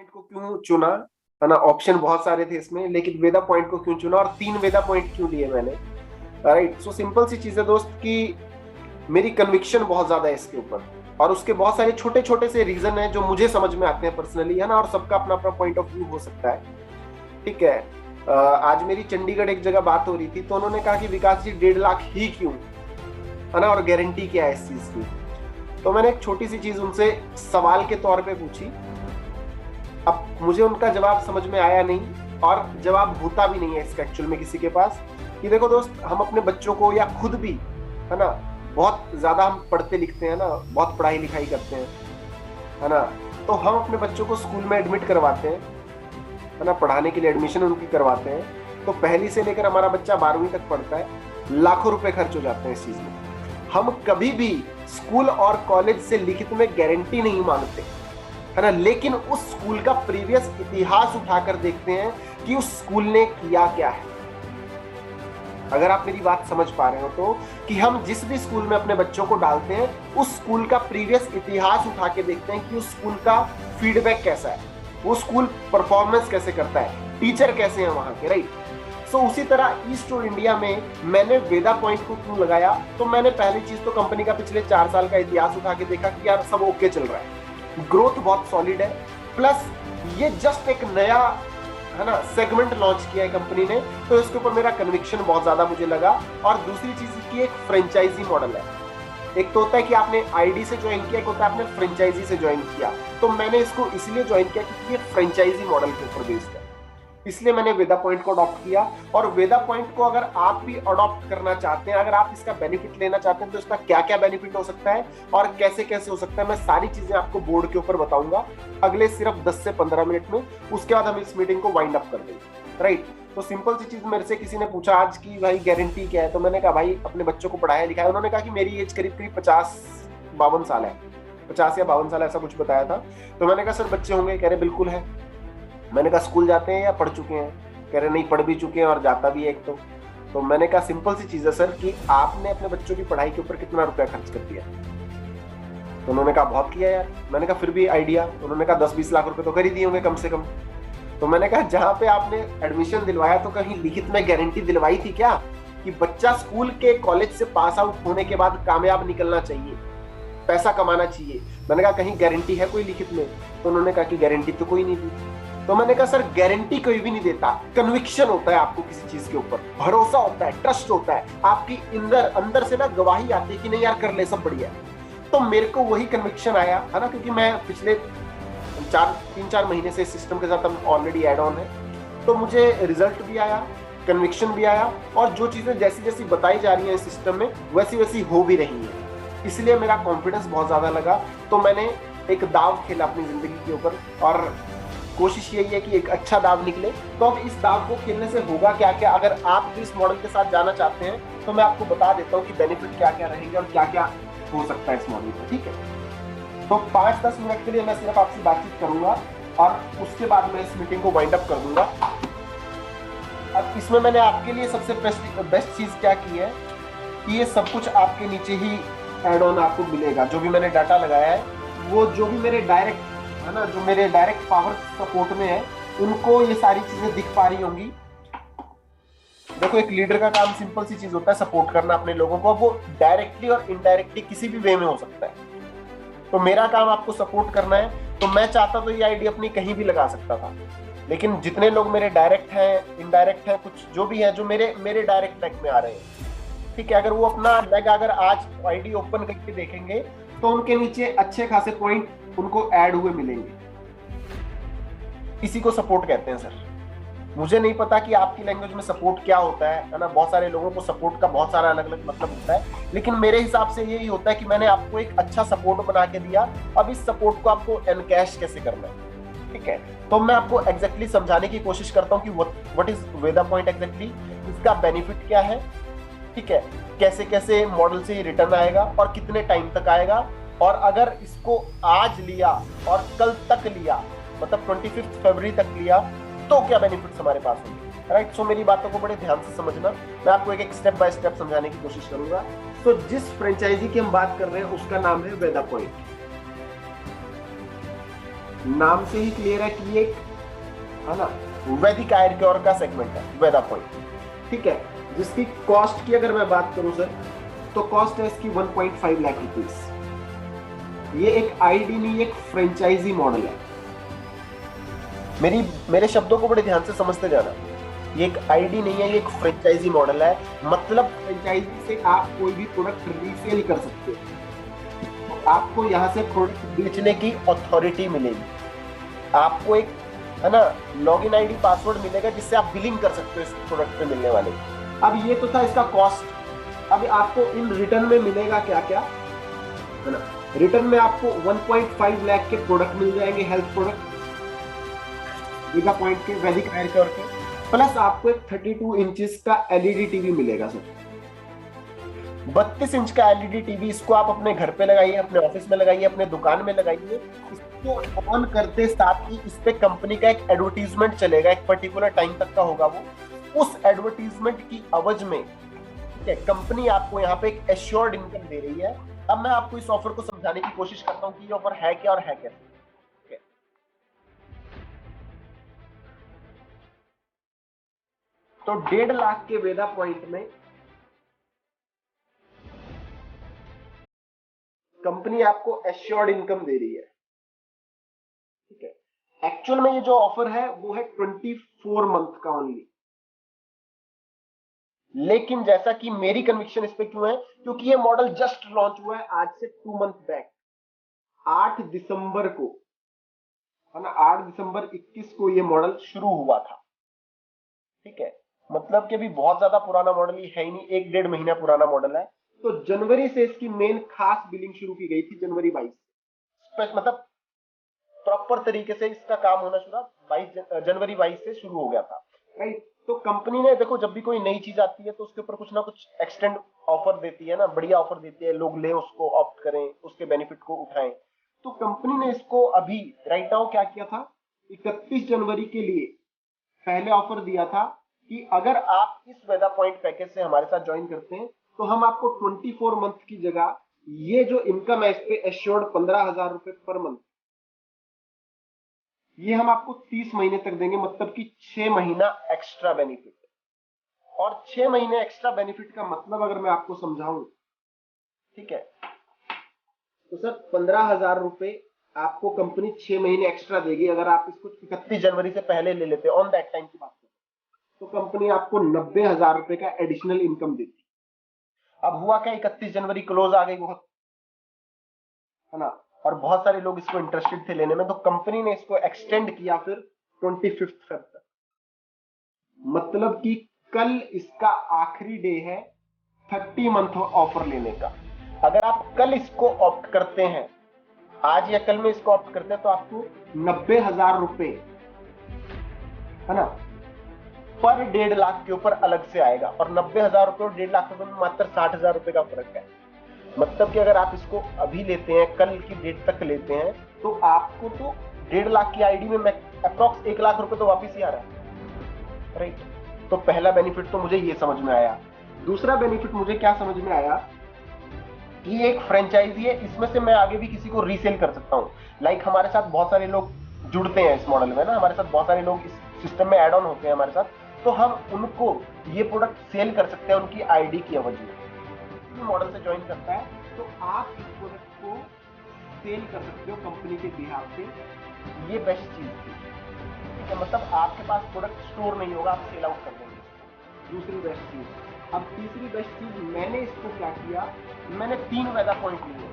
Point को क्यों चुना, है ना? ऑप्शन बहुत सारे थे इसमें, लेकिन वेदा पॉइंट को क्यों चुना और 3 वेदा पॉइंट क्यों लिए मैंने? राइट, सो सिंपल सी चीज है दोस्त कि मेरी कन्विक्शन बहुत ज्यादा है इसके ऊपर, और उसके बहुत सारे छोटे छोटे से रीजन है जो मुझे समझ में आते हैं पर्सनली, है ना? और सबका अपना अपना पॉइंट ऑफ व्यू हो सकता है, ठीक है। आज मेरी चंडीगढ़ एक जगह बात हो रही थी, तो उन्होंने कहा कि विकास जी 1.5 लाख ही क्यों, है ना? और गारंटी क्या है इस चीज की? तो मैंने एक छोटी सी चीज उनसे सवाल के तौर पे पूछी। अब मुझे उनका जवाब समझ में आया नहीं, और जवाब होता भी नहीं है इसका एक्चुअल में किसी के पास, कि देखो दोस्त, हम अपने बच्चों को या खुद भी, है ना, बहुत ज्यादा हम पढ़ते लिखते हैं ना, बहुत पढ़ाई लिखाई करते हैं, है ना, तो हम अपने बच्चों को स्कूल में एडमिट करवाते हैं, है ना, पढ़ाने के लिए एडमिशन उनकी करवाते हैं, तो पहली से लेकर हमारा बच्चा 12वीं तक पढ़ता है, लाखों रुपए खर्च हो जाते हैं इस चीज में। हम कभी भी स्कूल और कॉलेज से लिखित में गारंटी नहीं मांगते, है ना, लेकिन उस स्कूल का प्रीवियस इतिहास उठाकर देखते हैं कि उस स्कूल ने किया क्या है। अगर आप मेरी बात समझ पा रहे हो तो, कि हम जिस भी स्कूल में अपने बच्चों को डालते हैं, उस स्कूल का प्रीवियस इतिहास उठा के देखते हैं कि उस स्कूल का फीडबैक कैसा है, वो स्कूल परफॉर्मेंस कैसे करता है, टीचर कैसे हैं वहां के, राइट। सो उसी तरह ईस्ट और इंडिया में मैंने वेदा पॉइंट को क्यों लगाया, तो मैंने पहली चीज तो कंपनी का पिछले 4 साल का इतिहास उठा के देखा कि यार सब ओके चल रहा है, ग्रोथ बहुत सॉलिड है, प्लस ये जस्ट एक नया, है ना, सेगमेंट लॉन्च किया है कंपनी ने, तो इसके ऊपर मेरा कन्विक्शन बहुत ज्यादा मुझे लगा। और दूसरी चीज की एक फ्रेंचाइजी मॉडल है। एक तो होता है कि आपने आईडी से ज्वाइन किया, एक होता है आपने फ्रेंचाइजी से ज्वाइन किया, तो मैंने इसको इसलिए ज्वाइन किया क्योंकि ये फ्रेंचाइजी मॉडल के ऊपर बेस्ड है, इसलिए मैंने वेदा पॉइंट को अडॉप्ट किया। और वेदा पॉइंट को अगर आप भी अडॉप्ट करना चाहते हैं, अगर आप इसका बेनिफिट लेना चाहते हैं, तो इसका क्या क्या बेनिफिट हो सकता है और कैसे कैसे हो सकता है, मैं सारी चीजें आपको बोर्ड के ऊपर बताऊंगा अगले सिर्फ 10 से 15 मिनट में। उसके बाद हम इस मीटिंग को वाइंड अप कर देंगे, राइट। तो सिंपल सी चीज, मेरे से किसी ने पूछा आज की भाई गारंटी क्या है, तो मैंने कहा भाई अपने बच्चों को पढ़ाया लिखाया। उन्होंने कहा कि मेरी एज करीब करीब 50-52 साल है, 50 या 52 साल ऐसा कुछ बताया था। तो मैंने कहा सर बच्चे होंगे? कह रहे बिल्कुल है। मैंने कहा स्कूल जाते हैं या पढ़ चुके हैं? कह रहे नहीं, पढ़ भी चुके हैं और जाता भी है एक तो मैंने कहा सिंपल सी चीज है सर कि आपने अपने बच्चों की पढ़ाई के ऊपर कितना रुपया खर्च कर दिया? तो उन्होंने कहा बहुत किया यार। मैंने कहा फिर भी आइडिया? उन्होंने कहा 10-20 लाख रुपए तो कर ही दिए होंगे कम से कम। तो मैंने कहा जहां पे आपने एडमिशन दिलवाया, तो कहीं लिखित में गारंटी दिलवाई थी क्या कि बच्चा स्कूल के कॉलेज से पास आउट होने के बाद कामयाब निकलना चाहिए, पैसा कमाना चाहिए? मैंने कहा कहीं गारंटी है कोई लिखित में? तो उन्होंने कहा कि गारंटी तो कोई नहीं दी। तो मैंने कहा सर गारंटी कोई भी नहीं देता, कन्विक्शन होता है आपको किसी चीज के ऊपर, भरोसा होता है, ट्रस्ट होता है, आपकी अंदर से ना गवाही आती है कि नहीं यार कर ले, सब बढ़िया है। तो मेरे को वही कन्विक्शन आया, है ना, क्योंकि मैं पिछले 3-4 महीने से सिस्टम के साथ हम ऑलरेडी एड ऑन है, तो मुझे रिजल्ट भी आया, कन्विक्शन भी आया, और जो चीजें जैसी जैसी बताई जा रही है सिस्टम में वैसी वैसी हो भी रही है, इसलिए मेरा कॉन्फिडेंस बहुत ज्यादा लगा। तो मैंने एक दाव खेला अपनी जिंदगी के ऊपर, और कोशिश यही है कि एक अच्छा दाव निकले। तो अब इस दाव को खेलने से होगा क्या क्या, अगर आप भी इस मॉडल के साथ जाना चाहते हैं, तो मैं आपको बता देता हूँ कि बेनिफिट क्या क्या रहेंगे और क्या क्या हो सकता है इस मॉडल में, ठीक है। तो 5-10 मिनट के लिए मैं सिर्फ आपसे बातचीत करूंगा, और उसके बाद मैं इस मीटिंग को वाइंड अप कर दूंगा। अब इसमें मैंने आपके लिए सबसे बेस्ट चीज क्या की है कि ये सब कुछ आपके नीचे ही एड ऑन आपको मिलेगा। जो भी मैंने डाटा लगाया है, वो जो भी मेरे डायरेक्ट, है ना, जो मेरे डायरेक्ट पावर सपोर्ट में है, उनको ये सारी चीजें दिख पा रही होंगी। देखो, एक लीडर का काम सिंपल सी चीज होता है, सपोर्ट करना अपने लोगों को। वो डायरेक्टली और इनडायरेक्टली किसी भी वे में हो सकता है, तो मेरा काम आपको सपोर्ट करना है। तो मैं चाहता तो ये आईडी अपनी कहीं भी लगा सकता था, लेकिन जितने लोग मेरे डायरेक्ट हैं, इनडायरेक्ट हैं, कुछ जो भी है, जो मेरे डायरेक्ट लेग में आ रहे हैं, ठीक है, अगर वो अपना लेग अगर आज आईडी ओपन करके देखेंगे, तो उनके नीचे अच्छे खासे पॉइंट उनको ऐड हुए मिलेंगे। इसी को सपोर्ट कहते हैं सर। मुझे नहीं पता कि आपकी लैंग्वेज में सपोर्ट क्या होता है ना, बहुत सारे लोगों को सपोर्ट का बहुत सारा अलग अलग मतलब होता है, लेकिन मेरे हिसाब से यही होता है कि मैंने आपको एक अच्छा सपोर्ट बना के दिया। अब इस सपोर्ट को आपको एनकैश कैसे करना है, ठीक है, तो मैं आपको एग्जैक्टली समझाने की कोशिश करता हूँ कि what is Veda point exactly, इसका बेनिफिट क्या है, ठीक है, कैसे कैसे मॉडल से रिटर्न आएगा और कितने टाइम तक आएगा, और अगर इसको आज लिया और कल तक लिया, मतलब 25 फरवरी तक लिया, तो क्या बेनिफिट्स हमारे पास होंगे, राइट। सो मेरी बातों को बड़े ध्यान से समझना, मैं आपको एक स्टेप बाय स्टेप समझाने की कोशिश करूंगा। तो जिस फ्रेंचाइजी की हम बात कर रहे हैं उसका नाम है वेदा पॉइंट। नाम से ही क्लियर है कि ये है ना वैदिक आयर क्योर का सेगमेंट है वेदा पॉइंट, ठीक है। जिसकी कॉस्ट की अगर मैं बात करूं सर, तो कॉस्ट है इसकी 1.5 लाख रुपीस। ये एक आईडी नहीं, एक फ्रेंचाइजी मॉडल है। मेरे शब्दों को बड़े ध्यान से समझते जाना। ये एक आईडी नहीं है, ये एक फ्रेंचाइजी मॉडल है। मतलब फ्रेंचाइजी से आप कोई भी प्रोडक्ट रीसेल कर सकते हो, तो आपको यहाँ से प्रोडक्ट बेचने की अथॉरिटी मिलेगी। आपको एक है ना लॉगिन आईडी पासवर्ड मिलेगा जिससे आप बिलिंग कर सकते हो इस प्रोडक्ट पे मिलने वाले। अब ये तो था इसका कॉस्ट। अब आपको इन रिटर्न में मिलेगा क्या क्या, है ना। रिटर्न में आपको 1.5 लाख के प्रोडक्ट मिल जाएंगे, हेल्थ प्रोडक्ट वेदा पॉइंट के, वैदिक आयर क्योर के। प्लस आपको एक 32 इंचेस का एलईडी टीवी मिलेगा सर। 32 इंच का एलईडी टीवी, इसको आप अपने घर पे लगाइए, अपने ऑफिस में लगाइए, अपने दुकान में लगाइए। इसको ऑन करते साथ ही इस पे कंपनी का एक एडवर्टीजमेंट चलेगा, एक पर्टिकुलर टाइम तक का होगा वो। उस एडवर्टीजमेंट की अवज में कंपनी आपको यहाँ पे एक एश्योर्ड इनकम दे रही है। अब मैं आपको इस ऑफर को समझाने की कोशिश करता हूँ कि ये ऑफर है क्या और है कैसे। तो 1.5 लाख के वेदा पॉइंट में कंपनी आपको एश्योर्ड इनकम दे रही है, ठीक है। एक्चुअल में ये जो ऑफर है वो है 24 मंथ का ओनली। लेकिन जैसा कि मेरी कन्विक्शन इस पे क्यों है, क्योंकि ये मॉडल जस्ट लॉन्च हुआ है आज से 2 मंथ बैक, 8 दिसंबर को, है ना। 8 दिसंबर 21 को ये मॉडल शुरू हुआ था, ठीक है। मतलब कि अभी बहुत ज्यादा पुराना मॉडल ही है ही नहीं, 1-1.5 महीना पुराना मॉडल है। तो जनवरी से इसकी मेन खास बिलिंग शुरू की गई थी, जनवरी 22, मतलब प्रॉपर तरीके से इसका काम होना शुरू जनवरी 22 से शुरू हो गया था, राइट। तो कंपनी ने देखो, जब भी कोई नई चीज आती है तो उसके ऊपर कुछ ना कुछ एक्सटेंड ऑफर देती है ना, बढ़िया ऑफर देती है, लोग ले उसको, ऑप्ट करें, उसके बेनिफिट को उठाएं। तो कंपनी ने इसको अभी राइट नाउ क्या किया था, 31 जनवरी के लिए पहले ऑफर दिया था कि अगर आप इस वेदा पॉइंट पैकेज से हमारे साथ ज्वाइन करते हैं तो हम आपको 24 मंथ की जगह ये जो इनकम है इस पे एश्योर्ड 15,000 रुपए पर मंथ, ये हम आपको 30 महीने तक देंगे। मतलब कि 6 महीना एक्स्ट्रा बेनिफिट। और 6 महीने एक्स्ट्रा बेनिफिट का मतलब अगर मैं आपको समझाऊं, ठीक है, तो सर 15,000 रुपए आपको कंपनी 6 महीने एक्स्ट्रा देगी अगर आप इसको 31 जनवरी से पहले ले लेते, ऑन दैट टाइम की बात करें तो कंपनी आपको 90,000 रुपए का एडिशनल इनकम देती। अब हुआ क्या, 31 जनवरी क्लोज आ गई बहुत, है ना, और बहुत सारे लोग इसको इंटरेस्टेड थे लेने में, तो कंपनी ने इसको एक्सटेंड किया फिर 25 फेब तक। मतलब कि कल इसका आखिरी डे है 30 मंथ ऑफर लेने का। अगर आप कल इसको ऑप्ट करते हैं, आज या कल में इसको ऑप्ट करते हैं, तो आपको 90,000 रुपए, है ना, पर 1.5 लाख के ऊपर अलग से आएगा। और 90,000 रुपए और 1.5 लाख रुपए में मात्र 60,000 रुपए का फर्क है। मतलब कि अगर आप इसको अभी लेते हैं, कल की डेट तक लेते हैं, तो आपको तो 1.5 लाख की आईडी में अप्रॉक्स 1 लाख रुपए तो वापिस ही आ रहा है, राइट। तो पहला बेनिफिट तो मुझे ये समझ में आया। दूसरा बेनिफिट मुझे क्या समझ में आया कि एक फ्रेंचाइजी है, इसमें से मैं आगे भी किसी को रीसेल कर सकता हूँ। लाइक हमारे साथ बहुत सारे लोग जुड़ते हैं इस मॉडल में ना, हमारे साथ बहुत सारे लोग इस सिस्टम में एड ऑन होते हैं हमारे साथ, तो हम उनको ये प्रोडक्ट सेल कर सकते हैं उनकी आईडी की अवधि में। मॉडल से ज्वाइन करता है तो आप इस प्रोडक्ट को सेल कर सकते हो कंपनी के बिहाफ से। ये बेस्ट चीज थी, ठीक है। मतलब आपके पास प्रोडक्ट स्टोर नहीं होगा, आप सेल आउट कर देंगे। दूसरी बेस्ट चीज। अब तीसरी बेस्ट चीज, मैंने इसको क्या किया, मैंने 3 वेदा पॉइंट लिए।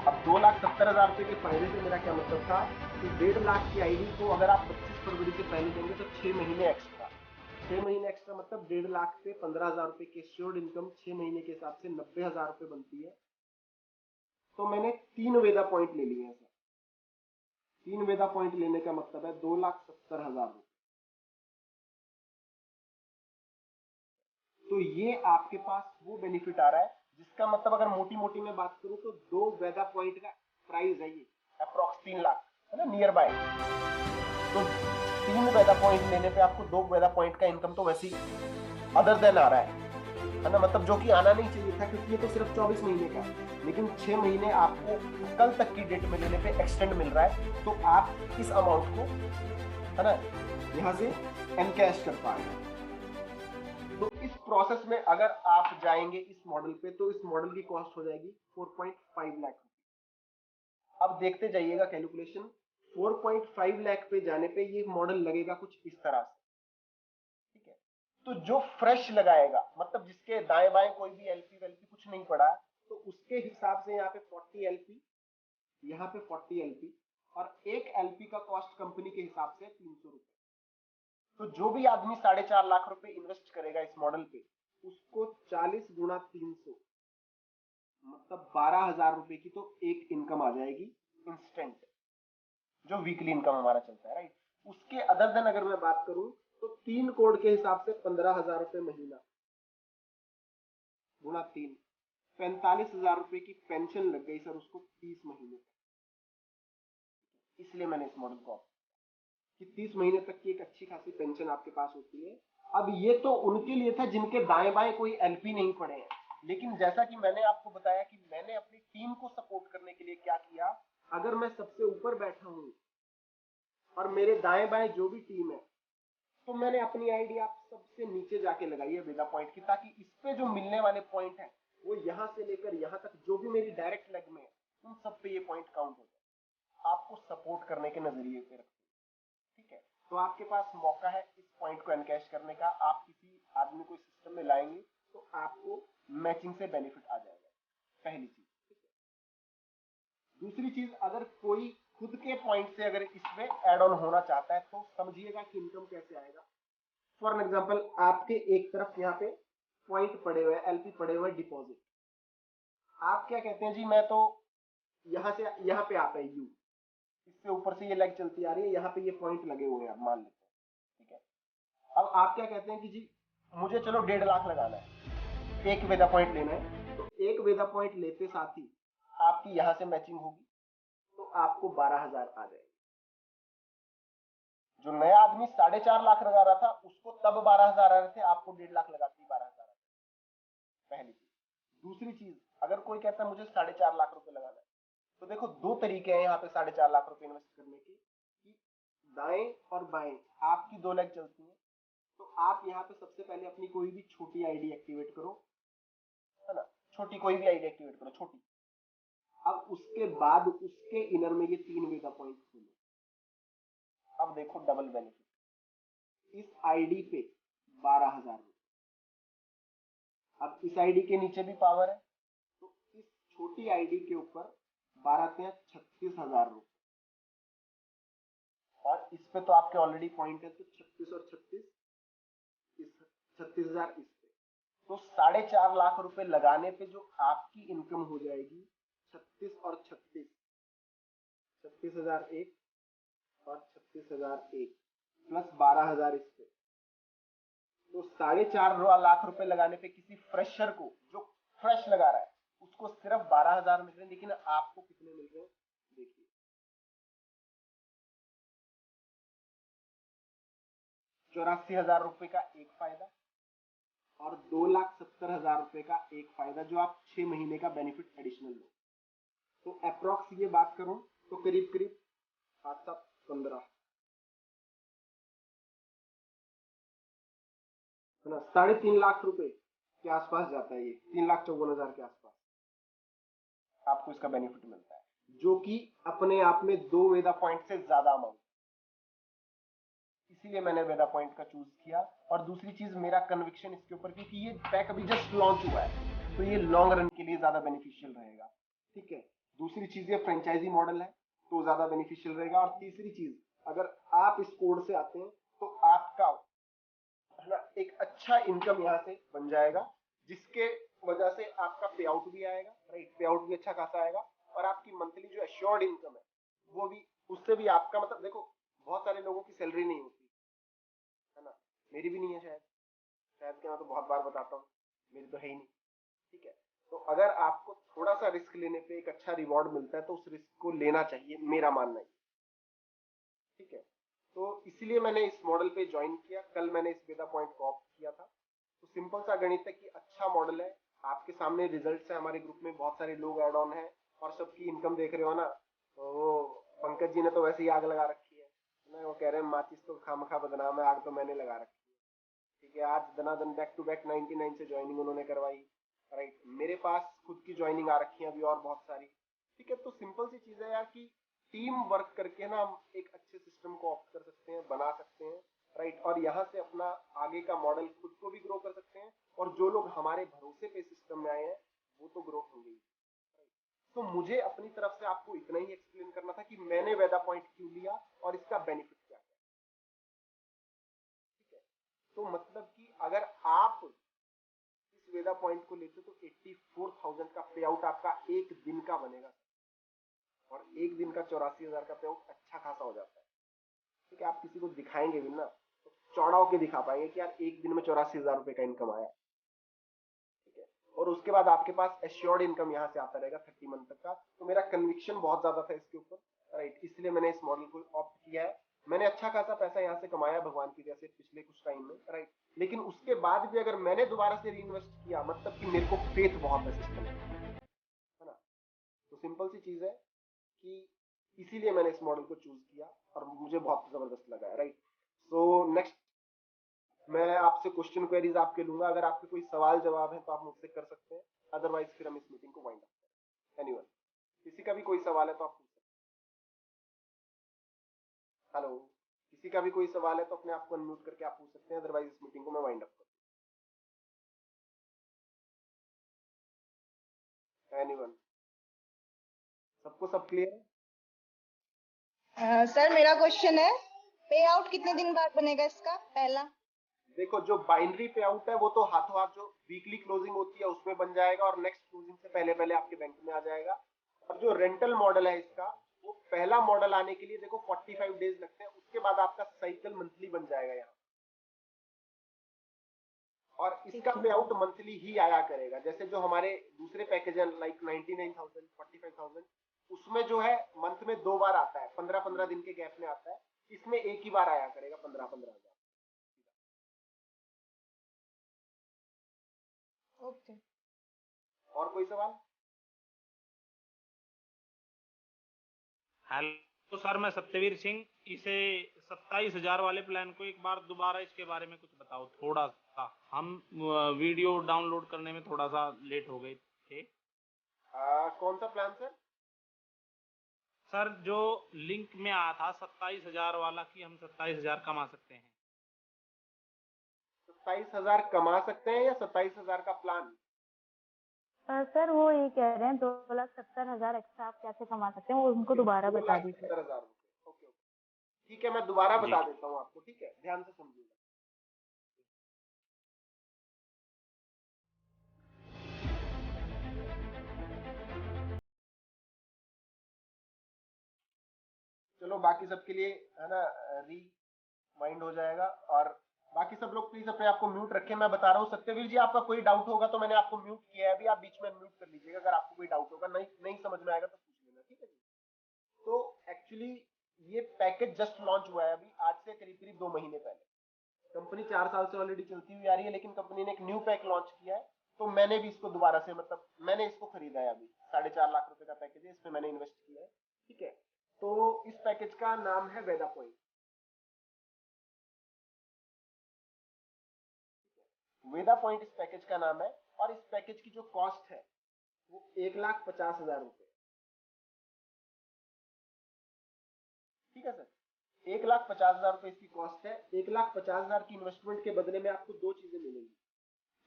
अब 2,70,000 रुपए के फायदे से मेरा क्या मतलब था कि 1.5 लाख की आईडी को अगर आप 25 फरवरी से पहले देंगे तो 6 महीने एक्स्ट्रा, 6 महीने एक्स्ट्रा मतलब 1.5 लाख से 15,000 रुपए की एश्योर्ड इनकम 6 महीने के हिसाब से 90,000 रुपए बनती है। तो मैंने 3 वेदा पॉइंट ले लिए हैं सर। 3 वेदा पॉइंट लेने का मतलब है 2,70,000 रुपए। तो ये आपके पास वो बेनिफिट आ रहा है जिसका मतलब अगर मोटी मोटी में बात करूं तो 2 वेदा पॉइंट का प्राइस है ये अप्रॉक्स 3 लाख, है ना, नियर बाय। तो 3 वेदा पॉइंट लेने पे आपको 2 वेदा पॉइंट का इनकम तो वैसे ही अदर देन आ रहा है। है ना, मतलब जो कि आना नहीं चाहिए था, क्योंकि ये तो सिर्फ 24 महीने का है, लेकिन 6 महीने आपको कल तक की डेट में लेने पे एक्सटेंड मिल रहा है, तो आप इस अमाउंट को, है ना, यहाँ से एनकैश कर पाएंगे। तो इस प्रोसेस में अगर आप जाएंगे इस मॉडल पे, तो इस मॉडल की कॉस्ट हो जाएगी 4.5 लाख रुपए। अब देखते जाइएगा कैलकुलेशन, 4.5 लाख पे जाने पे ये मॉडल लगेगा कुछ इस तरह से, ठीक है। तो जो फ्रेश लगाएगा, मतलब जिसके दाएं बाएं कोई भी एलपी वेलपी कुछ नहीं पड़ा, तो उसके हिसाब से यहाँ पे 40 एलपी, यहाँ पे 40 एलपी, और एक एलपी का कॉस्ट कंपनी के हिसाब से 300 रुपए। तो जो भी आदमी 4.5 लाख रुपए इन्वेस्ट करेगा इस मॉडल पे, उसको 40 गुणा 300 मतलब 12,000 रुपए की तो एक इनकम आ जाएगी इंस्टेंट, जो वीकली इनकम हमारा चलता है, राइट। उसके अदर देन अगर मैं बात करूं, तो 3 कोड के हिसाब से 15,000 रुपए महीना गुणा 3, 45,000 रुपए की पेंशन लग गई सर उसको 30 महीने तक। इसलिए मैंने इस मॉडल को कि 30 महीने तक की एक अच्छी खासी पेंशन आपके पास होती है। अब ये तो उनके लिए था जिनके दाएं बाएं कोई एलपी नहीं पड़े हैं, लेकिन जैसा कि मैंने आपको बताया कि मैंने अपनी टीम को सपोर्ट करने के लिए क्या किया, अगर मैं सबसे ऊपर बैठा हूं और मेरे दाएं बाएं जो भी टीम है, तो मैंने अपनी आईडी आप सबसे नीचे जाके लगाई है वेदा पॉइंट की, ताकि इस पे जो मिलने वाले पॉइंट है वो यहां से लेकर यहां तक जो भी मेरी डायरेक्ट लेग में है, उन सब पे ये पॉइंट काउंट हो जाए, आपको सपोर्ट करने के नजरिए से रखते, ठीक है। तो आपके पास मौका है इस पॉइंट को एनकैश करने का। आप किसी आदमी को सिस्टम में लाएंगे तो आपको मैचिंग से बेनिफिट आ जाएगा, पहली चीज, ठीक है। दूसरी चीज, अगर कोई खुद के पॉइंट से अगर इसमें एड ऑन होना चाहता है, तो समझिएगा कि इनकम कैसे आएगा। फॉर एग्जाम्पल, आपके एक तरफ यहाँ पे पॉइंट पड़े हुए, एलपी पड़े हुए, डिपॉजिट, आप क्या कहते हैं जी, मैं तो यहाँ से यहाँ पे आता है यू, इससे ऊपर से ये लेग चलती आ रही है, यहाँ पे ये पॉइंट लगे हुए हैं, मान लेते हैं, ठीक है। अब आप क्या कहते हैं कि जी मुझे चलो 1.5 लाख लगाना है, एक वेदा पॉइंट लेना है, तो एक वेदा पॉइंट लेते साथ ही आपकी यहां से मैचिंग होगी, तो आपको 12,000 आ जाएगी। जो नया आदमी 4.5 लाख लगा रहा था उसको तब 12,000 आ रहे थे, आपको 1.5 लाख लगाते ही 12,000 आ रहे, पहली चीज। दूसरी चीज, अगर कोई कहता है मुझे 4.5 लाख रुपए लगाना है, तो देखो दो तरीके हैं यहाँ पे 4.5 लाख रुपए इन्वेस्ट करने के, कि दाएं और बाएं आपकी दो लेग चलती हैं, तो आप यहाँ पे सबसे पहले अपनी कोई भी छोटी आईडी एक्टिवेट करो, है ना, छोटी कोई भी आईडी एक्टिवेट करो, छोटी। अब उसके बाद उसके इनर में ये 3 वेदा पॉइंट खोलो। अब देखो डबल बेनिफिट, इस आईडी पे 12,000 रुपए, अब इस आईडी के नीचे भी पावर है, तो इस छोटी आईडी के ऊपर 12 36,000 रुपए, और इस पे तो आपके ऑलरेडी पॉइंट है, तो 36 और 36, इस 36,000 इस पे, तो 4.5 लाख रुपए लगाने पे जो आपकी इनकम हो जाएगी 36 और 36, 36,000 एक और 36,000 एक, प्लस 12,000 इस पे, तो 4.5 लाख रुपए लगाने पे किसी फ्रेशर को, जो फ्रेश लगा रहा है, उसको सिर्फ 12,000 मिल रहे हैं, लेकिन आपको कितने मिल रहे हैं देखिए, 84,000 रुपए का एक फायदा, और 2,70,000 रुपए का एक फायदा, जो आप 6 महीने का बेनिफिट एडिशनल लो। तो अप्रोक्स ये बात करूं तो करीब करीब 7-7-15, है ना, 3.5 लाख रुपए के आसपास जाता है, ये 3,54,000 के आसपास आपको इसका बेनिफिट मिलता है, जो कि अपने आप में 2 वेदा पॉइंट से ज्यादा अमाउंट, इसीलिए मैंने वेदा पॉइंट का चूज किया। और दूसरी चीज, मेरा कन्विक्शन इसके ऊपर, क्योंकि ये पैक अभी जस्ट लॉन्च हुआ है, तो ये लॉन्ग रन के लिए ज्यादा बेनिफिशियल रहेगा, ठीक है। दूसरी चीज, ये फ्रेंचाइजी मॉडल है, तो ज्यादा बेनिफिशियल रहेगा। और तीसरी चीज, अगर आप इस कोड से आते हैं, तो आपका, है ना, एक अच्छा इनकम यहाँ से बन जाएगा, जिसके वजह से आपका पे आउट भी आएगा, राइट, पे आउट भी अच्छा खासा आएगा, और आपकी मंथली जो एश्योर्ड इनकम है वो भी, उससे भी आपका, मतलब देखो बहुत सारे लोगों की सैलरी नहीं होती, है ना, मेरी भी नहीं है शायद, शायद क्या, मैं तो बहुत बार बताता हूँ, मेरी तो है ही नहीं, ठीक है। तो अगर आपको थोड़ा सा रिस्क लेने पे एक अच्छा रिवॉर्ड मिलता है, तो उस रिस्क को लेना चाहिए, मेरा मानना है, ठीक है। तो इसलिए मैंने इस मॉडल पे ज्वाइन किया, कल मैंने इस बेटा पॉइंट को ऑप्ट किया था, तो सिंपल सा गणित है कि अच्छा मॉडल है, आपके सामने रिजल्ट्स है, हमारे ग्रुप में बहुत सारे लोग ऐड ऑन है और सबकी इनकम देख रहे हो ना। तो वो पंकज जी ने तो वैसे ही आग लगा रखी है ना, वो कह रहे हैं माचिस तो खामखा बदनाम है, आग तो मैंने लगा रखी है। ठीक है, आज दनादन बैक टू बैक 99 से ज्वाइनिंग उन्होंने करवाई। राइट, मेरे पास खुद की ज्वाइनिंग आ रखी है अभी और बहुत सारी। ठीक है, तो सिंपल सी चीज है यार कि टीम वर्क करके ना हम एक अच्छे सिस्टम को ऑप्ट कर सकते हैं, बना सकते हैं। राइट, और यहाँ से अपना आगे का मॉडल खुद को भी ग्रो कर सकते हैं, और जो लोग हमारे भरोसे पे सिस्टम में आए हैं वो तो ग्रो होंगे ही। तो मुझे अपनी तरफ से आपको इतना ही एक्सप्लेन करना था कि मैंने वेदा पॉइंट क्यों लिया और इसका बेनिफिट क्या है। ठीक है, तो मतलब कि अगर आप इस वेदा पॉइंट को लेते तो 84,000 का पे आउट आपका एक दिन का बनेगा, और एक दिन का 84,000 का पे आउट अच्छा खासा हो जाता है। ठीक है, आप किसी को दिखाएंगे भी ना तो चौड़ा होके दिखा पाएंगे कि यार एक दिन में 84,000 रुपए का इनकम आया। ठीक है, और उसके बाद आपके पास एश्योर्ड इनकम यहाँ से आता रहेगा 30 मंथ तक का। तो मेरा कन्विक्शन बहुत ज्यादा था इसके ऊपर। राइट, इसलिए मैंने इस मॉडल को ऑप्ट किया है। मैंने अच्छा खासा पैसा यहाँ से कमाया भगवान की वजह से पिछले कुछ टाइम में। राइट, लेकिन उसके बाद भी अगर मैंने दोबारा से री इन्वेस्ट किया, मतलब कि मेरे को फेथ बहुत है सिस्टम में, है ना। तो सिंपल सी चीज है कि इसीलिए मैंने इस मॉडल को चूज किया और मुझे बहुत जबरदस्त लगा है। राइट, सो नेक्स्ट मैं आपसे क्वेश्चन क्वेरीज आपके लूंगा, अगर आपके कोई सवाल जवाब है तो आप मुझसे कर सकते हैं, अदरवाइज फिर हम इस मीटिंग को वाइंड अप करें। एनीवन, किसी का भी कोई सवाल है तो आप पूछ सकते हैं। हेलो, किसी का भी कोई सवाल है तो अपने आप को अनम्यूट करके आप पूछ सकते हैं, अदरवाइज इस मीटिंग को मैं वाइंड अप करूँ। एनीवन, सबको सब क्लियर है? सर मेरा क्वेश्चन है, पे आउट कितने दिन बाद बनेगा इसका पहला? देखो, जो बाइनरी पे आउट है वो तो हाथों हाथ जो वीकली क्लोजिंग होती है उसमें बन जाएगा और नेक्स्ट क्लोजिंग से पहले पहले आपके बैंक में आ जाएगा। और जो रेंटल मॉडल है इसका, वो पहला मॉडल आने के लिए देखो 45 डेज लगते हैं, उसके बाद आपका साइकिल मंथली बन जाएगा यहाँ। और इसका ठीक है। पे आउट मंथली ही आया करेगा, जैसे जो हमारे दूसरे पैकेज है लाइक 99,000, 45,000, उसमें जो है मंथ में 2 बार आता है, 15-15 दिन के गैप में आता है। इसमें एक ही बार आया करेगा 15-15 हजार। ओके। और कोई सवाल? हेलो सर, मैं सत्यवीर सिंह। इसे 27,000 वाले प्लान को एक बार दोबारा इसके बारे में कुछ बताओ थोड़ा सा। हम वीडियो डाउनलोड करने में थोड़ा सा लेट हो गए थे। कौन सा प्लान सर? सर जो लिंक में आया था 27,000 वाला कि हम 27,000 कमा सकते हैं। 27,000 कमा सकते हैं या 27,000 का प्लान? सर वो ये कह रहे हैं 2,70,000 एक्स्ट्रा आप कैसे कमा सकते हैं, वो उनको दोबारा बता दीजिए। 2,70,000 रुपए, ओके ओके, ठीक है, मैं दोबारा जी बता देता हूँ आपको। ठीक है, ध्यान से समझिएगा। चलो बाकी सबके लिए है ना, री माइंड हो जाएगा। और बाकी सब लोग प्लीज अपने आप को म्यूट रखें, मैं बता रहा हूँ। सत्यवीर जी, आपका कोई डाउट होगा तो मैंने आपको म्यूट किया है अभी, आप बीच में म्यूट कर लीजिएगा अगर आपको कोई डाउट होगा, नहीं नहीं समझ में आएगा तो पूछ लेना। ठीक है जी। तो एक्चुअली ये पैकेज जस्ट लॉन्च हुआ है अभी, आज से करीब करीब 2 महीने पहले। कंपनी 4 साल से ऑलरेडी चलती हुई आ रही है, लेकिन कंपनी ने एक न्यू पैक लॉन्च किया है। तो मैंने भी इसको दोबारा से, मतलब मैंने इसको खरीदा है अभी, 4.5 लाख रुपए का पैकेज है, इसमें मैंने इन्वेस्ट किया है। ठीक है, तो इस पैकेज का नाम है वेदा पॉइंट। वेदा पॉइंट इस पैकेज का नाम है, और इस पैकेज की जो कॉस्ट है वो 1,50,000 रुपए। ठीक है सर, 1,50,000 रुपए इसकी कॉस्ट है। 1,50,000 की इन्वेस्टमेंट के बदले में आपको दो चीजें मिलेंगी,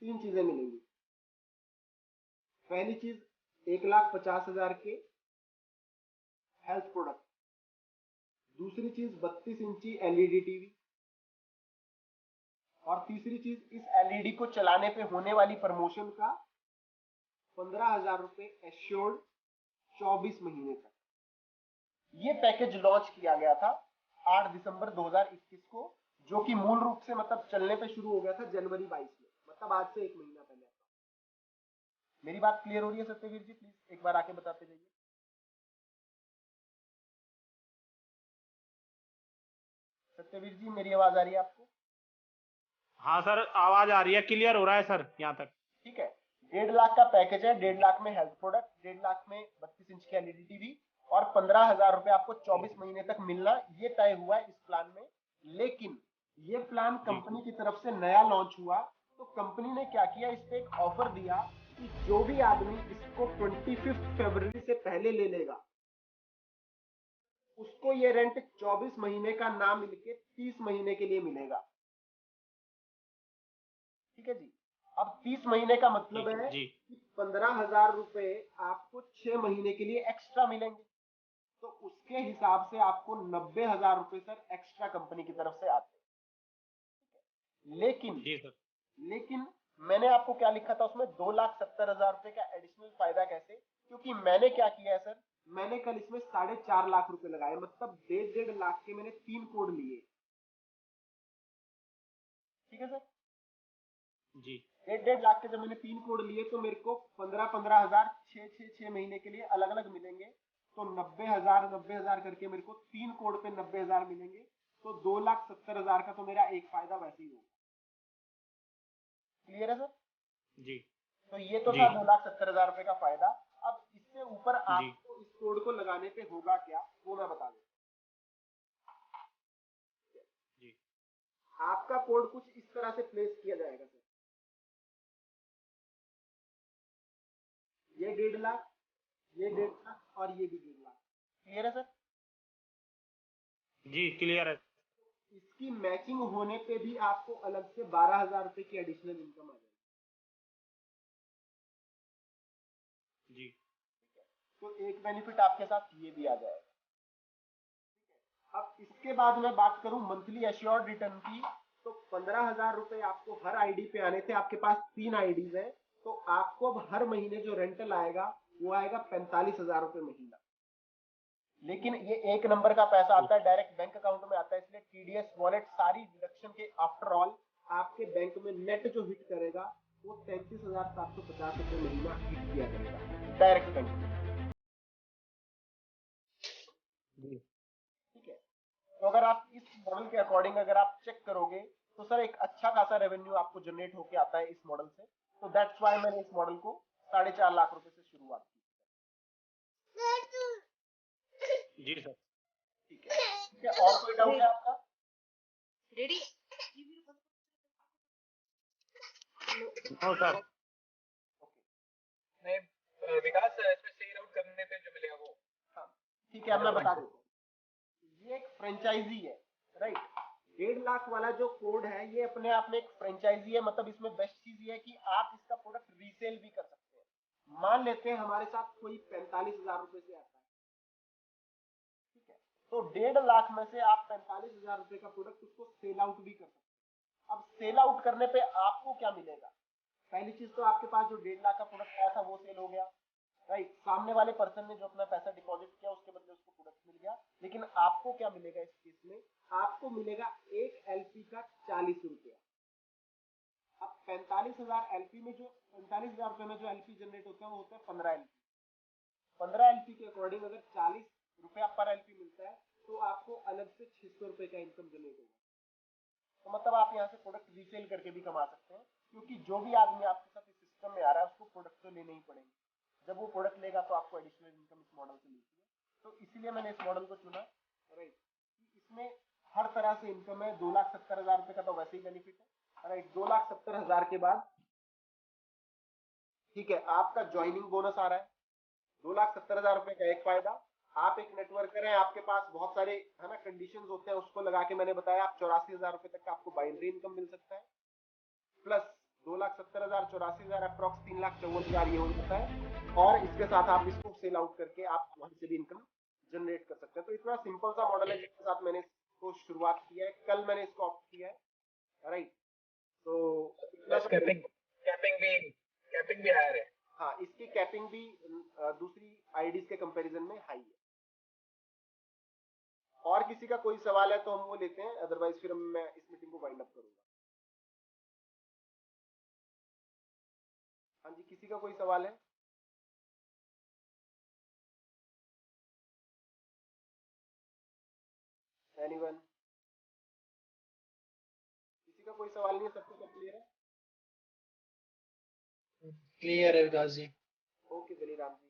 तीन चीजें मिलेंगी। पहली चीज, 1,50,000 के हेल्थ प्रोडक्ट। दूसरी चीज, 32 इंची एलईडी टीवी। और तीसरी चीज, इस एलईडी को चलाने पे होने वाली प्रमोशन का 15,000 रुपए एश्योर्ड 24 महीने तक। ये पैकेज लॉन्च किया गया था 8 दिसंबर 2021 को, जो कि मूल रूप से मतलब चलने पे शुरू हो गया था जनवरी 22 में, मतलब आज से 1 महीना पहले। मेरी बात क्लियर हो रही है सत्यवीर जी? प्लीज एक बार आके बताते जाइए। सत्यवीर जी, मेरी आवाज आ रही है आपको? हाँ सर, आवाज आ रही है, क्लियर हो रहा है सर यहाँ तक। ठीक है, 1.5 लाख का पैकेज है, 1.5 लाख में हेल्थ प्रोडक्ट, 1.5 लाख में 32 इंच की एलईडी टीवी और 15,000 रुपए आपको 24 महीने तक मिलना, ये तय हुआ है इस प्लान में। लेकिन ये प्लान जी कंपनी की तरफ से नया लॉन्च हुआ, तो कंपनी ने क्या किया, इस पे एक ऑफर दिया कि जो भी आदमी इसको 25 फरवरी से पहले ले लेगा, उसको ये रेंट 24 महीने का ना मिलके 30 महीने के लिए मिलेगा। ठीक है जी। अब 30 महीने का मतलब है जी कि 15,000 रुपए आपको 6 महीने के लिए एक्स्ट्रा मिलेंगे, तो उसके हिसाब से आपको 90,000 रुपए सर एक्स्ट्रा कंपनी की तरफ से आते हैं। लेकिन जी सर। लेकिन मैंने आपको क्या लिखा था उसमें, 2,70,000 रुपए का एडिशनल फायदा कैसे, क्योंकि मैंने क्या किया है सर, मैंने कल इसमें 4.5 लाख रुपए लगाए, मतलब 1.5 लाख के मैंने 3 कोड लिए। ठीक है सर, जी 1.5 लाख के जब मैंने 3 कोड लिए तो मेरे को 15,000 6 महीने के लिए अलग अलग मिलेंगे, तो 90,000 करके मेरे को 3 कोड पे 90,000 मिलेंगे, तो 2,70,000 का तो मेरा एक फायदा वैसे ही होगा। क्लियर है सर? जी तो ये तो जी था 2,70,000 रुपए का फायदा। अब इससे ऊपर जी आपको इस कोड को लगाने पे होगा क्या, वो मैं बता दूं। जी आपका कोड कुछ इस तरह से प्लेस किया जाएगा सर, ये 1.5 लाख, ये 1.5 लाख और ये भी 1.5 लाख। क्लियर है सर? जी क्लियर है। इसकी मैचिंग होने पे भी आपको अलग से 12,000 रुपए की एडिशनल इनकम आ जाएगी। जी तो एक बेनिफिट आपके साथ ये भी आ जाएगा। अब इसके बाद मैं बात करूं मंथली एश्योर्ड रिटर्न की, तो 15,000 रुपए आपको हर आईडी पे आने थे, आपके पास 3 आईडीज है, तो आपको अब हर महीने जो रेंटल आएगा वो आएगा 45,000 रुपए महीना। लेकिन ये एक नंबर का पैसा आता है, डायरेक्ट बैंक अकाउंट में आता है, इसलिए टीडीएस वॉलेट सारी डिडक्शन के आफ्टर ऑल आपके बैंक में नेट जो हिट करेगा वो 33,750 रुपए महीना हिट किया जाएगा डायरेक्ट बैंक में। जी ठीक है, तो अगर आप इस मॉडल के अकॉर्डिंग अगर आप चेक करोगे तो सर एक अच्छा खासा रेवेन्यू आपको जनरेट होके आता है इस मॉडल से, तो दैट्स वाई मैंने इस मॉडल को 4.5 लाख रुपए से शुरुआत की। जी सर। ठीक है, ठीक है, और कोई डाउट है आपका? रेडी? No sir. ओके, नहीं विकास इसमें सेल आउट करने पे जो मिलेगा वो। हाँ ठीक है, अब मैं बता देता हूँ। ये एक फ्रेंचाइजी है, राइट। 1.5 लाख वाला जो कोड है ये अपने आप में एक फ्रेंचाइजी है, मतलब इसमें बेस्ट चीज ये है कि आप इसका प्रोडक्ट रीसेल भी कर सकते हैं। मान लेते हैं हमारे साथ कोई 45,000 रुपए से आता है, ठीक है, तो 1.5 लाख में से आप 45,000 रुपए का प्रोडक्ट उसको सेल आउट भी कर सकते हैं। अब सेल आउट करने पे आपको क्या मिलेगा, पहली चीज तो आपके पास जो 1.5 लाख का प्रोडक्ट आया था वो सेल हो गया, राइट। सामने वाले पर्सन ने जो अपना पैसा डिपॉजिट किया उसके बदले उसको प्रोडक्ट मिल गया। लेकिन आपको क्या मिलेगा इस केस में, आपको मिलेगा एक एलपी का 40 रुपया। अब 45,000 रुपए में जो एलपी जनरेट होता है वो होता है 15 एलपी। 15 एलपी के अकॉर्डिंग अगर 40 रुपया पर एलपी मिलता है तो आपको अलग से 600 रुपए का इनकम जनरेट होगा। तो मतलब आप यहाँ से प्रोडक्ट रीसेल करके भी कमा सकते हैं, क्योंकि जो भी आदमी आपके साथ इस सिस्टम में आ रहा है उसको प्रोडक्ट तो लेने ही पड़ेंगे। जब वो प्रोडक्ट लेगा तो आपको एडिशनल इनकम इस मॉडल से मिलती है, तो इसीलिए मैंने इस मॉडल को चुना, राइट। इसमें हर तरह से इनकम है। 2,70,000 रुपए का तो वैसे ही बेनिफिट है, राइट। 2,70,000 के बाद ठीक है आपका ज्वाइनिंग बोनस आ रहा है। 2,70,000 रुपए का एक फायदा, आप एक नेटवर्कर हैं, आपके पास बहुत सारे है ना कंडीशंस होते हैं, उसको लगा के मैंने बताया आप 84,000 रुपए तक का आपको बाइनरी इनकम मिल सकता है, प्लस 2,70,000 84,000 अप्रॉक्स 3,54,000 ये हो जाता है, और इसके साथ आप इसको सेल आउट करके आप वहां से भी इनकम जनरेट कर सकते हैं। तो इतना सिंपल सा मॉडल है जिसके साथ मैंने इसको शुरुआत किया है, कल मैंने इसको ऑप्ट किया है, राइट। तो प्लस कैपिंग भी हायर है। हाँ, इसकी कैपिंग भी दूसरी आईडीज के कंपैरिजन में हाई है। और किसी का कोई सवाल है तो हम वो लेते हैं, अदरवाइज फिर मैं इस मीटिंग को वाइंड अप करूंगा। हाँ जी, किसी का कोई सवाल है? एनीवन? किसी का कोई कोई सवाल नहीं है, सबको सब क्लियर है? क्लियर है Vikas ji. Okay Baliram ji.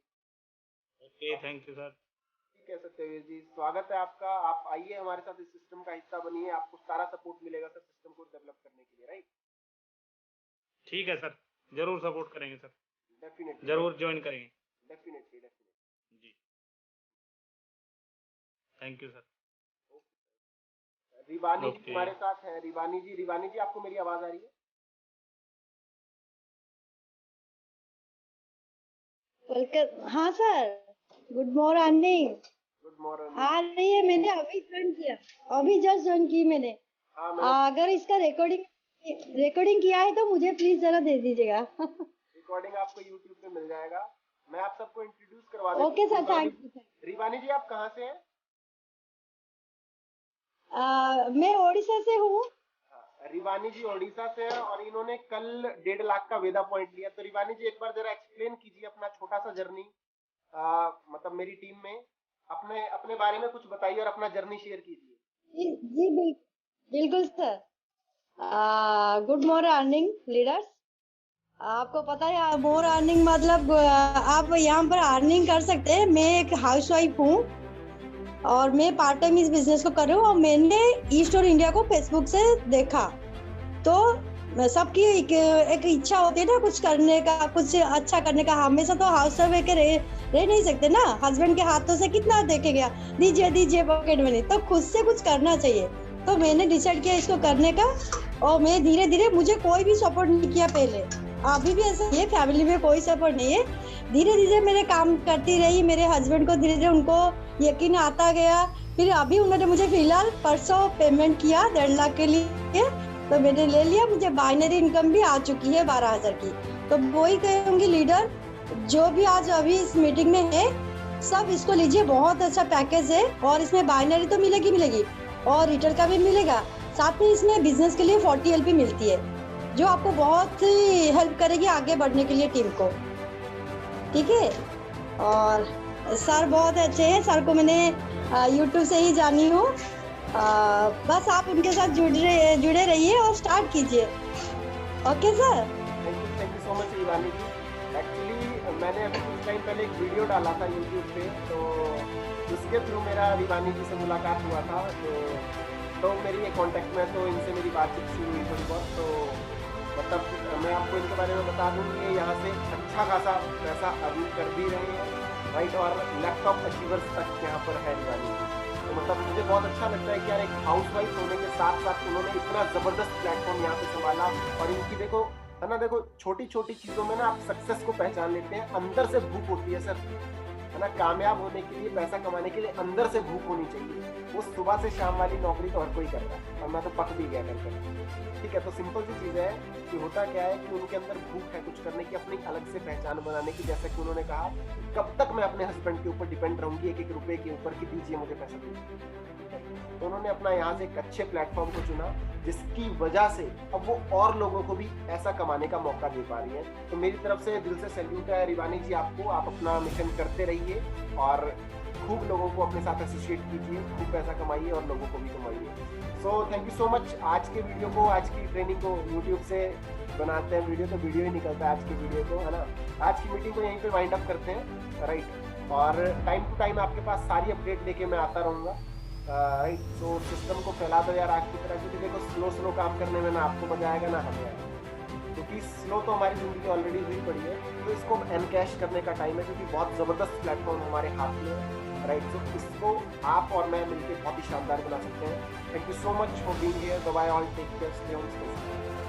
Okay, thank you sir. ठीक है सत्यवीर जी, स्वागत है आपका। आप आइए हमारे साथ इस सिस्टम का हिस्सा बनिए, आपको सारा सपोर्ट मिलेगा सर सिस्टम को डेवलप करने के लिए, राइट? ठीक है सर, जरूर सपोर्ट करेंगे सर, डेफिनेटली जरूर ज्वाइन करेंगे। Definitely definitely. जी, thank you sir. Rivani ji okay. हमारे साथ है। रिवानी जी आपको मेरी आवाज आ रही है? वेलकम। हाँ sir, good morning. Good morning. आ रही है, मैंने अभी ज्वाइन किया, अभी जस्ट ज्वाइन की मैंने। हाँ मैंने अगर इसका रिकॉर्डिंग किया है तो मुझे प्लीज जरा दे दीजिएगा। रिकॉर्डिंग आपको यूट्यूब पे मिल जाएगा। मैं आप सबको इंट्रोड्यूस करवा देता हूँ। Okay sir, thank you sir. Rivani ji आप कहाँ से हैं? मैं ओडिशा से हूँ। रिवानी जी ओडिशा से है और इन्होंने कल 1.5 लाख का वेदा पॉइंट लिया। तो रिवानी जी एक बार जरा एक्सप्लेन कीजिए अपना छोटा सा जर्नी, मतलब मेरी टीम में अपने अपने बारे में कुछ बताइए और अपना जर्नी शेयर कीजिए। जी बिल्कुल सर। Good morning leaders. आपको पता है मोर अर्निंग मतलब आप यहाँ पर अर्निंग कर सकते हैं। मैं एक हाउसवाइफ हूँ और मैं पार्ट टाइम इस बिजनेस को कर रही हूँ और मैंने ईस्ट और इंडिया को फेसबुक से देखा। तो सबकी एक इच्छा होती है ना कुछ करने का, कुछ अच्छा करने का। हमेशा तो हाउस वाइफ के रह नहीं सकते ना, हस्बैंड के हाथों से कितना देखेगा, दीजिए पॉकेट मनी। तो खुद से कुछ करना चाहिए। तो मैंने डिसाइड किया इसको करने का और मैं धीरे धीरे, मुझे कोई भी सपोर्ट नहीं किया पहले, अभी भी ऐसा ही है, फैमिली में कोई सपोर्ट नहीं है। धीरे धीरे मेरे काम करती रही। मेरे हस्बैंड को धीरे धीरे उनको यकीन आता गया। फिर अभी उन्होंने मुझे फिलहाल परसों पेमेंट किया 1.5 लाख के लिए, तो मैंने ले लिया। मुझे बाइनरी इनकम भी आ चुकी है 12,000 की। तो वही कहूँगी लीडर, जो भी आज अभी इस मीटिंग में है सब इसको लीजिए, बहुत अच्छा पैकेज है। और इसमें बाइनरी तो मिलेगी और रिटेल का भी मिलेगा। साथ में इसमें बिजनेस के लिए 40 LP मिलती है, जो आपको बहुत ही हेल्प करेगी आगे बढ़ने के लिए टीम को। ठीक है। और सर बहुत अच्छे हैं, सर को मैंने यूट्यूब से ही जानी हूँ। बस आप उनके साथ जुड़े रहिए और स्टार्ट कीजिए। Okay sir, thank you so much Rivani ji. Actually मैंने अभी कुछ टाइम पहले एक वीडियो डाला था यूट्यूब पे, तो उसके थ्रू मेरा रिवानी जी से मुलाकात हुआ था। तो मेरी कांटेक्ट में, तो इनसे मेरी बातचीत शुरू हुई थोड़ी बहुत। तो मतलब मैं आपको इनके बारे में बता दूँ कि यहाँ से अच्छा खासा पैसा अर्न कर भी रहे हैं, राइट। और लैपटॉप अचीवर्स तक यहाँ पर है रिवानी जी। तो मतलब मुझे बहुत अच्छा लगता है कि यार एक हाउसवाइफ होने के साथ साथ उन्होंने इतना जबरदस्त प्लेटफॉर्म यहाँ पे संभाला। और इनकी देखो है ना, देखो छोटी छोटी चीजों में ना आप सक्सेस को पहचान लेते हैं। अंदर से भूख होती है सर, है ना। कामयाब होने के लिए, पैसा कमाने के लिए अंदर से भूख होनी चाहिए। वो सुबह से शाम वाली नौकरी तो हर कोई करता है और मैं तो पक भी गया करके। ठीक है, तो सिंपल सी चीज है कि होता क्या है कि उनके अंदर भूख है कुछ करने की, अपनी अलग से पहचान बनाने की। जैसा कि उन्होंने कहा, कब तक मैं अपने हस्बैंड के ऊपर डिपेंड रहूंगी एक रुपए के ऊपर कि दीजिए मुझे पैसा दीजिए। तो उन्होंने अपना यहाँ से एक अच्छे प्लेटफॉर्म को चुना, जिसकी वजह से अब वो और लोगों को भी ऐसा कमाने का मौका दे पा रही है। तो मेरी तरफ से दिल से सैल्यूट है रिवानी जी आपको। आप अपना मिशन करते रहिए और खूब लोगों को अपने साथ एसोसिएट कीजिए, खूब पैसा कमाइए और लोगों को भी कमाइए। So thank you so much. आज के वीडियो को, आज की ट्रेनिंग को यूट्यूब से बनाते हैं वीडियो, तो वीडियो ही निकलता है आज की वीडियो को, है ना। आज की मीटिंग को यहीं पे वाइंड अप करते हैं, राइट। और टाइम टू टाइम आपके पास सारी अपडेट लेके मैं आता रहूँगा, राइट। तो सिस्टम को फैला दो यार आग की तरह, क्योंकि देखो स्लो काम करने में ना आपको मजा आएगा ना हमें आएगा। क्योंकि स्लो तो हमारी जिंदगी ऑलरेडी हुई पड़ी है, तो इसको एनकैश करने का टाइम है, क्योंकि बहुत जबरदस्त प्लेटफॉर्म हमारे हाथ में है, राइट। तो इसको आप और मैं मिलकर बहुत ही शानदार बना सकते हैं। Thank you so much for being here. Bye bye all, take care, stay home, stay safe.